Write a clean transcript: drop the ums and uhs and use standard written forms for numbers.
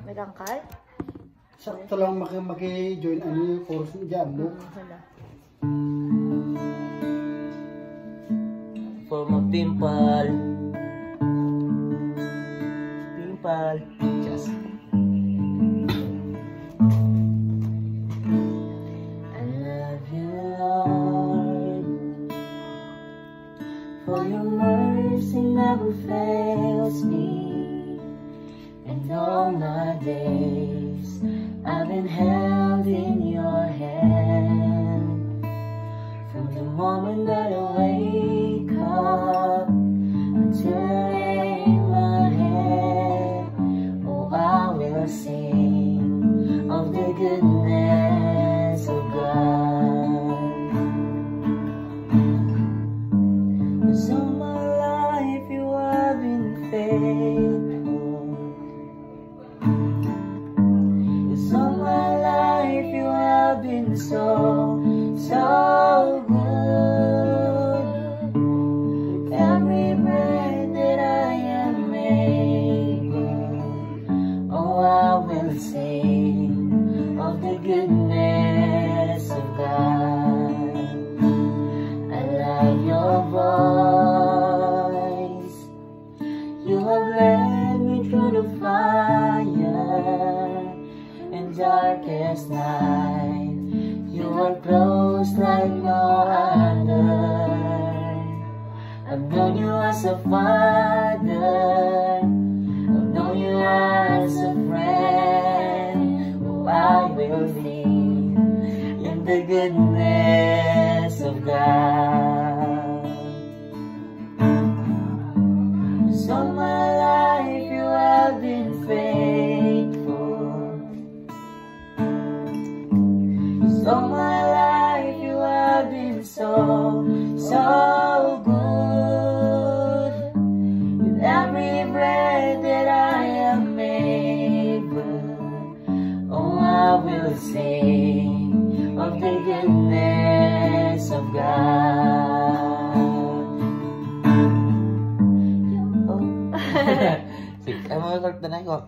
May rangkal? Sakto lang maki-join ano yung course ni Jambo. Hala. For my pimple. Pimple. Just. I love you, Lord. For your mercy never fails me. And all my days I've been held in your hand. From the moment that I wake up until I lay my head, oh, I will sing of the goodness of God. 'Cause all my life you have been faithful. 'Cause all my life you have been so good. With every breath that I am able, oh, I will sing of the goodness of God. I love your voice. You have led me through the fire and darkest night. You are close like no other. I've known you as a father. I've known you as a friend. Oh, I will live in the goodness of God. 'Cause all my life you have been faithful. 'Cause all my life you have been so good. With every breath that I am able, oh, I will sing of the goodness of God. Oh. Sige, ay mo na na ikaw.